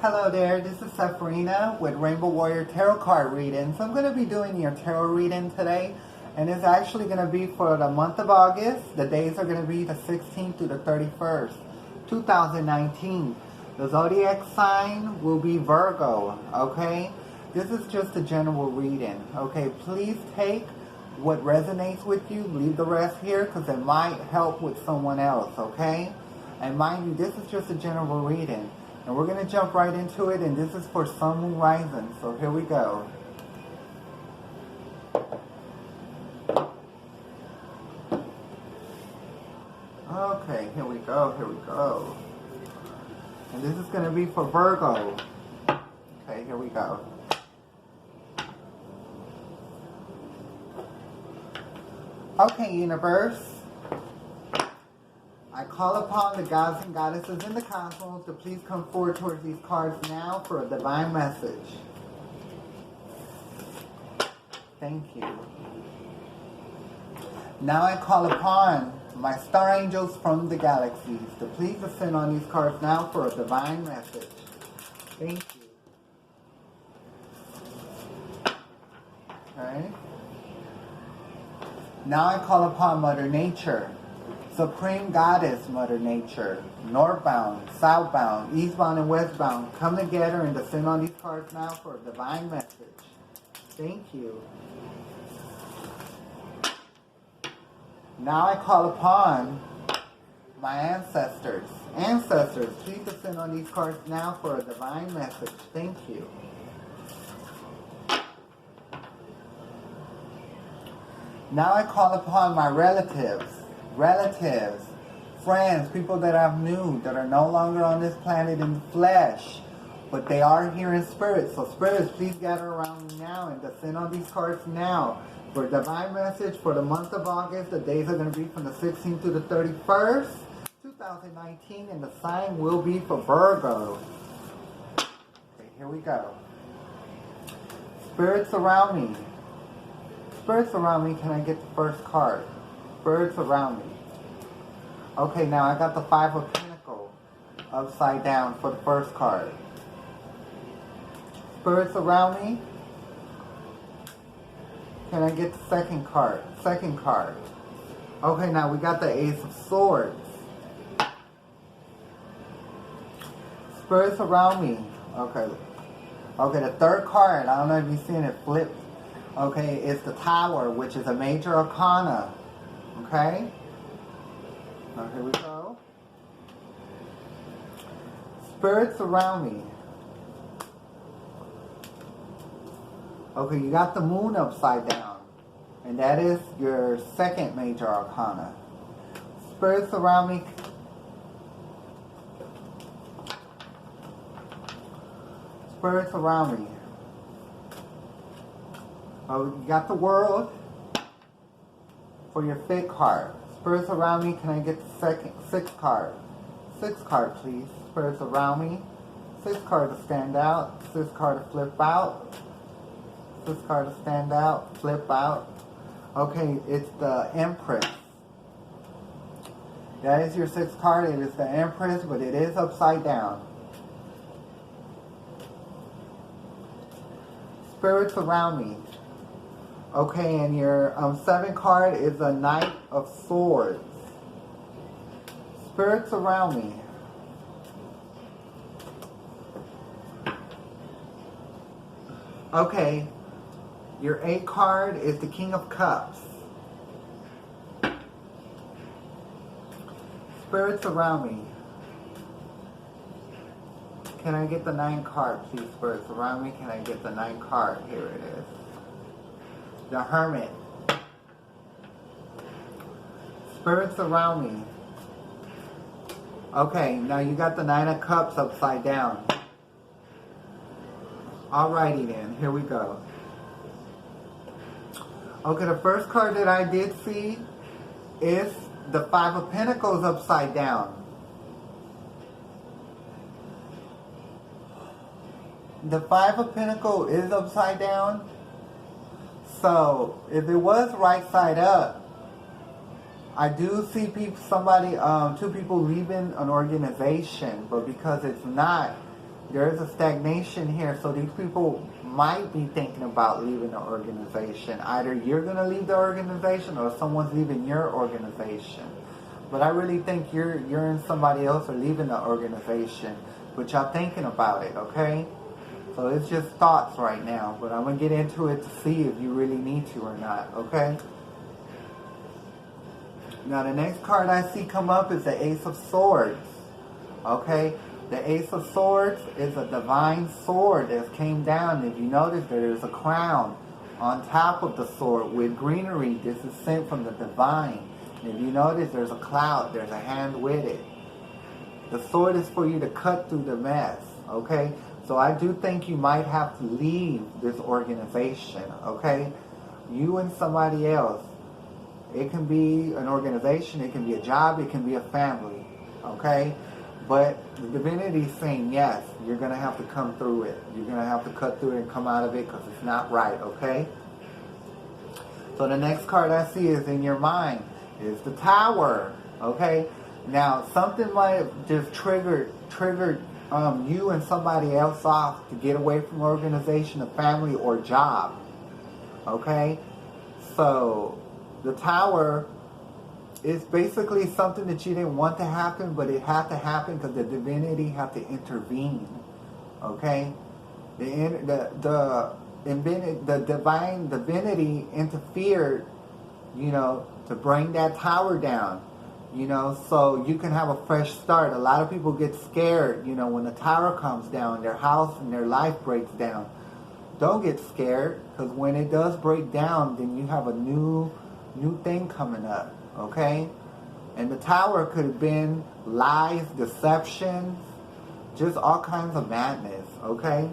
Hello there, this is Sefrina with Rainbow Warrior Tarot Card Readings. I'm going to be doing your tarot reading today, and it's actually going to be for the month of August. The days are going to be the 16th to the 31st, 2019. The zodiac sign will be Virgo, okay? This is just a general reading, okay? Please take what resonates with you, leave the rest here because it might help with someone else, okay? And mind you, this is just a general reading. And we're going to jump right into it, and this is for Sun, Moon, Rising. So here we go. Okay, here we go. And this is going to be for Virgo. Okay, here we go. Okay, universe. I call upon the gods and goddesses in the cosmos to please come forward towards these cards now for a divine message. Thank you. Now I call upon my star angels from the galaxies to please ascend on these cards now for a divine message. Thank you. Okay. Now I call upon Mother Nature, Supreme Goddess Mother Nature, northbound, southbound, eastbound, and westbound, come together and descend on these cards now for a divine message. Thank you. Now I call upon my ancestors. Ancestors, please descend on these cards now for a divine message. Thank you. Now I call upon my relatives, friends, people that I've knew that are no longer on this planet in the flesh, but they are here in spirit. So spirits, please gather around me now and descend on these cards now for a divine message for the month of August. The days are going to be from the 16th to the 31st, 2019, and the sign will be for Virgo. Okay, here we go. Spirits around me. Spirits around me, can I get the first card? Spirits around me. Okay, now I got the Five of Pentacles upside down for the first card. Spirits around me. Can I get the second card? Second card. Okay, now we got the Ace of Swords. Spirits around me. Okay. Okay, the third card, I don't know if you've seen it flipped. Okay, it's the Tower, which is a major arcana. Okay? Now here we go. Spirits around me. Okay, you got the Moon upside down. And that is your second major arcana. Spirits around me. Spirits around me. Oh, you got the World for your fifth card. Spirits around me, can I get the sixth card? Sixth card, please. Spirits around me. Sixth card to stand out. Sixth card to flip out. Sixth card to stand out. Flip out. Okay, it's the Empress. That is your sixth card. It is the Empress, but it is upside down. Spirits around me. Okay, and your seventh card is a Knight of Swords. Spirits around me. Okay, your eighth card is the King of Cups. Spirits around me. Can I get the ninth card, please, spirits around me? Can I get the ninth card? Here it is. The Hermit. Spirits around me. Okay, now you got the Nine of Cups upside down. Alrighty then, here we go. Okay, the first card that I did see is the Five of Pentacles upside down. The Five of Pentacles is upside down. So, if it was right side up, I do see two people leaving an organization, but because it's not there is a stagnation here. So these people might be thinking about leaving the organization. Either you're going to leave the organization or someone's leaving your organization. But I really think you're in somebody else or leaving the organization. But y'all thinking about it, okay? So it's just thoughts right now. But I'm going to get into it to see if you really need to or not, okay? Now the next card I see come up is the Ace of Swords, okay? The Ace of Swords is a divine sword that came down. If you notice, there's a crown on top of the sword with greenery. This is sent from the divine. And if you notice, there's a cloud. There's a hand with it. The sword is for you to cut through the mess, okay? So I do think you might have to leave this organization, okay? You and somebody else. It can be an organization, it can be a job, it can be a family, okay? But the divinity is saying, yes, you're going to have to come through it. You're going to have to cut through it and come out of it because it's not right, okay? So the next card I see is in your mind is the Tower, okay? Now, something might have just triggered you and somebody else off to get away from organization, a family, or job, okay? So the Tower is basically something that you didn't want to happen, but it had to happen because the divinity had to intervene. Okay, the divine divinity interfered, to bring that tower down. So you can have a fresh start. A lot of people get scared, when the tower comes down, their house and their life breaks down. Don't get scared, because when it does break down, then you have a new thing coming up, okay? And the Tower could have been lies, deceptions, just all kinds of madness, okay?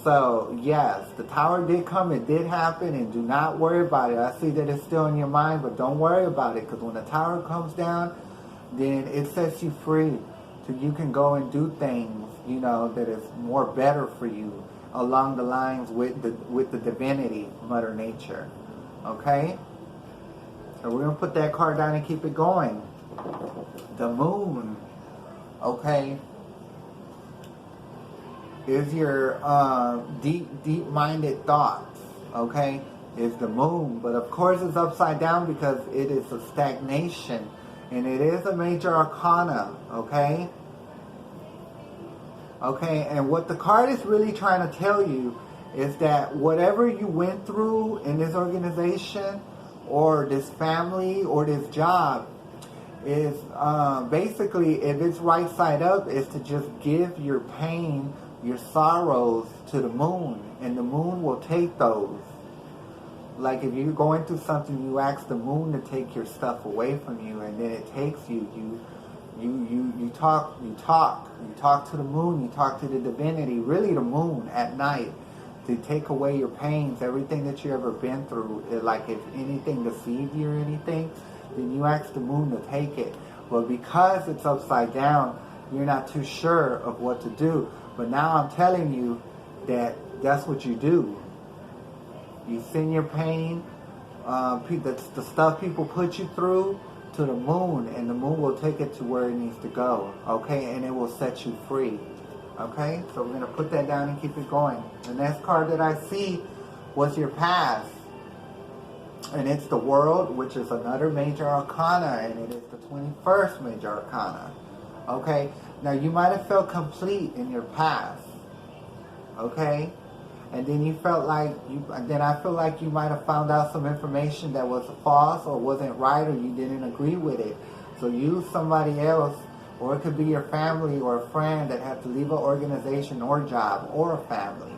So, yes, the Tower did come, it did happen, and do not worry about it. I see that it's still in your mind, but don't worry about it, because when the Tower comes down, then it sets you free, so you can go and do things, that is more better for you, along the lines with the divinity, Mother Nature, okay? So we're going to put that card down and keep it going. The Moon, okay, is your deep-minded thoughts, okay, is the Moon. But of course it's upside down because it is a stagnation. And it is a major arcana, okay? Okay, and what the card is really trying to tell you is that whatever you went through in this organization, or this family, or this job, is basically, if it's right side up, is to just give your pain, your sorrows to the Moon, and the Moon will take those. Like if you're going through something, you ask the Moon to take your stuff away from you, and then it takes you. You talk to the Moon, you talk to the divinity, really the Moon at night, to take away your pains, everything that you ever been through. Like if anything deceived you or anything, then you ask the Moon to take it. But because it's upside down, you're not too sure of what to do. But now I'm telling you that that's what you do. You send your pain, the stuff people put you through, to the Moon, and the Moon will take it to where it needs to go, okay? And it will set you free. Okay, so we're going to put that down and keep it going. The next card that I see was your past. And it's the World, which is another major arcana, and it is the 21st major arcana. Okay, now you might have felt complete in your past. Okay, and then you felt like, then I feel like you might have found out some information that was false or wasn't right, or you didn't agree with it. So you, somebody else, or it could be your family or a friend that had to leave an organization or job or a family,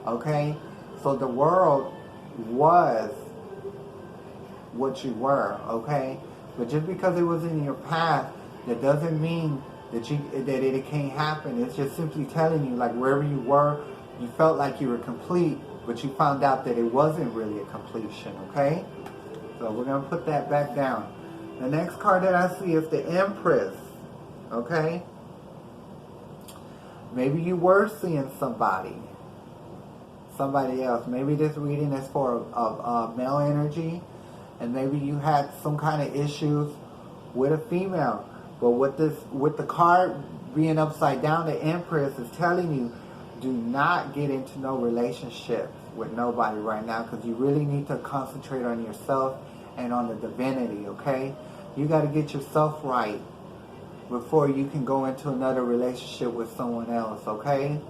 okay? So the World was what you were, okay? But just because it was in your past, that doesn't mean that it can't happen. It's just simply telling you, like wherever you were, you felt like you were complete, but you found out that it wasn't really a completion, okay? So we're going to put that back down. The next card that I see is the Empress. Okay? Maybe you were seeing somebody else. Maybe this reading is for a male energy, and maybe you had some kind of issues with a female. But with the card being upside down, the Empress is telling you, do not get into no relationship with nobody right now, because you really need to concentrate on yourself and on the divinity, okay? You got to get yourself right before you can go into another relationship with someone else, okay?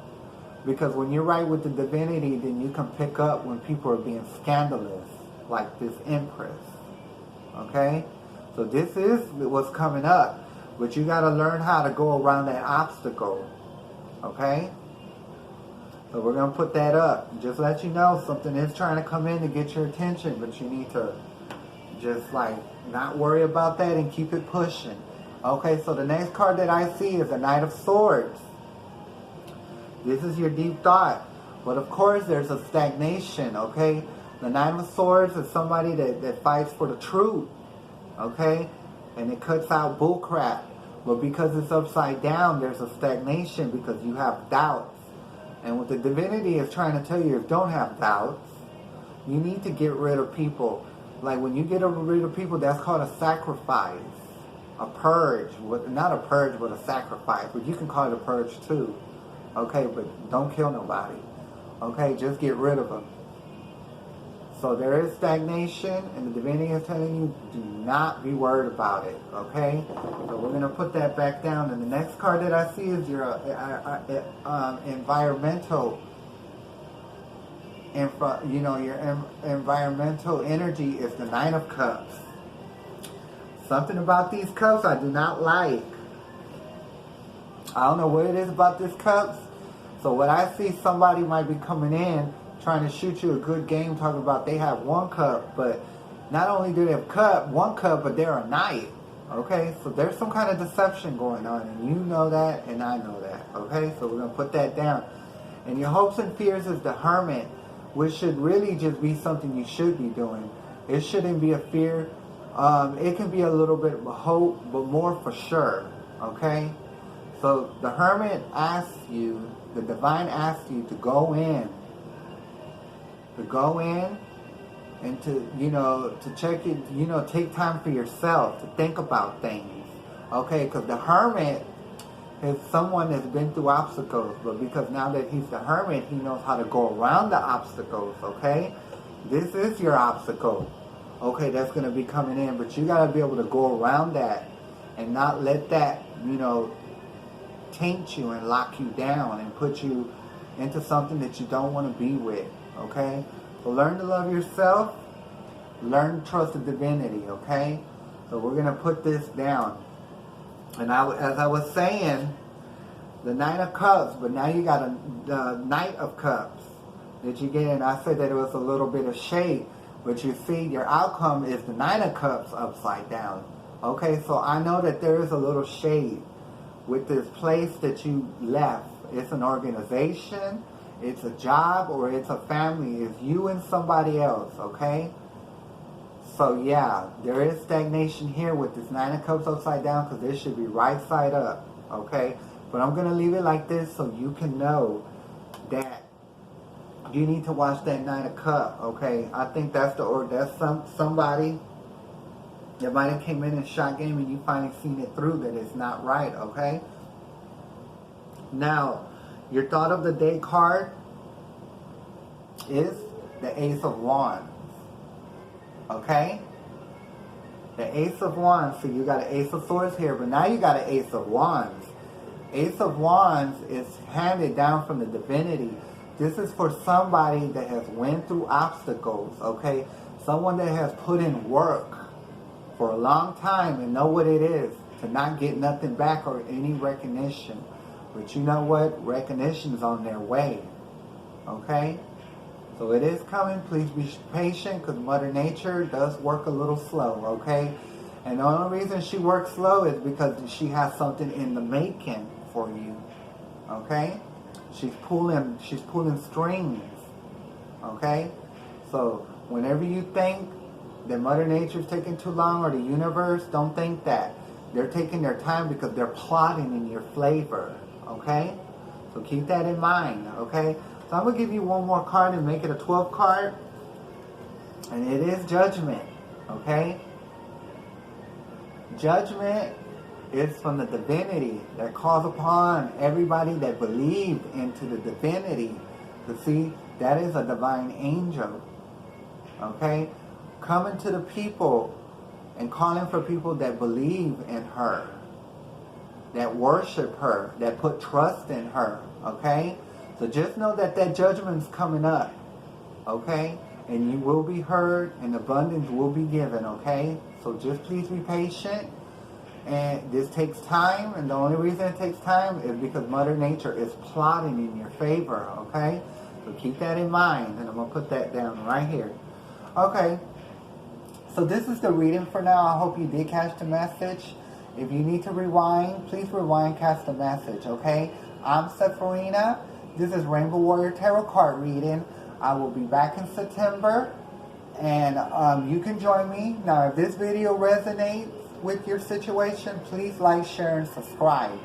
Because when you're right with the divinity, then you can pick up when people are being scandalous, like this Empress, okay? So this is what's coming up, but you got to learn how to go around that obstacle, okay? So we're going to put that up. Just let you know, something is trying to come in to get your attention, but you need to just like not worry about that and keep it pushing. Okay, so the next card that I see is the Knight of Swords. This is your deep thought. But of course, there's a stagnation, okay? The Knight of Swords is somebody that fights for the truth, okay? And it cuts out bullcrap. But because it's upside down, there's a stagnation because you have doubts. And what the divinity is trying to tell you is don't have doubts. You need to get rid of people. Like when you get rid of people, that's called a sacrifice. A purge. Not a purge, but a sacrifice. But you can call it a purge too. Okay, but don't kill nobody. Okay, just get rid of them. So there is stagnation, and the divinity is telling you, do not be worried about it. Okay? So we're going to put that back down. And the next card that I see is your environmental, your environmental energy is the Nine of Cups. Something about these cups I do not like. I don't know what it is about this cups. So what I see, somebody might be coming in trying to shoot you a good game, talking about they have one cup, but not only do they have one cup, but they're a knight. Okay, so there's some kind of deception going on, and you know that, and I know that. Okay, so we're gonna put that down. And your hopes and fears is the Hermit, which should really just be something you should be doing. It shouldn't be a fear. It can be a little bit of a hope, but more for sure. Okay, so the Hermit asks you, the divine asks you to go in and to check it, take time for yourself to think about things, okay? Because the Hermit is someone that's been through obstacles, but because now that he's the Hermit, he knows how to go around the obstacles, okay? This is your obstacle, okay, that's going to be coming in, but you got to be able to go around that and not let that, taint you and lock you down and put you into something that you don't want to be with, okay? So learn to love yourself, learn to trust the divinity, okay? So we're going to put this down. And as I was saying, the Nine of Cups, but now you got the Knight of Cups that you get in. I said that it was a little bit of shade, but you see your outcome is the Nine of Cups upside down. Okay, so I know that there is a little shade with this place that you left. It's an organization, it's a job, or it's a family. It's you and somebody else, okay? So yeah, there is stagnation here with this Nine of Cups upside down because this should be right side up, okay? But I'm going to leave it like this so you can know that you need to watch that Nine of Cups, okay? I think that's somebody that might have came in and shot game and you finally seen it through that it's not right, okay? Now, your thought of the day card is the Ace of Wands, okay? The Ace of Wands, so you got an Ace of Swords here, but now you got an Ace of Wands. Ace of Wands is handed down from the divinity. This is for somebody that has went through obstacles, okay? Someone that has put in work for a long time and know what it is to not get nothing back or any recognition. But you know what? Recognition is on their way, okay? So it is coming. Please be patient because Mother Nature does work a little slow, okay? And the only reason she works slow is because she has something in the making for you, okay? She's pulling strings, okay? So whenever you think that Mother Nature's taking too long or the universe, don't think that. They're taking their time because they're plotting in your flavor, okay? So keep that in mind, okay? So I'm going to give you one more card and make it a 12 card. And it is Judgment, okay? Judgment It's from the divinity that calls upon everybody that believed into the divinity. You see, that is a divine angel. Okay? Coming to the people and calling for people that believe in her, that worship her, that put trust in her. Okay? So just know that that judgment's coming up. Okay? And you will be heard and abundance will be given. Okay? So just please be patient. And this takes time, and the only reason it takes time is because Mother Nature is plotting in your favor, okay? So keep that in mind, and I'm going to put that down right here. Okay, so this is the reading for now. I hope you did catch the message. If you need to rewind, please rewind, catch the message, okay? I'm Sephirina. This is Rainbow Warrior Tarot Card reading. I will be back in September, and you can join me. Now, if this video resonates with your situation, please like, share, and subscribe.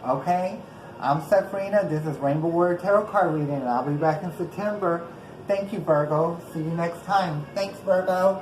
Okay? I'm Sephirina. This is Rainbow Warrior Tarot Card reading, and I'll be back in September. Thank you, Virgo. See you next time. Thanks, Virgo.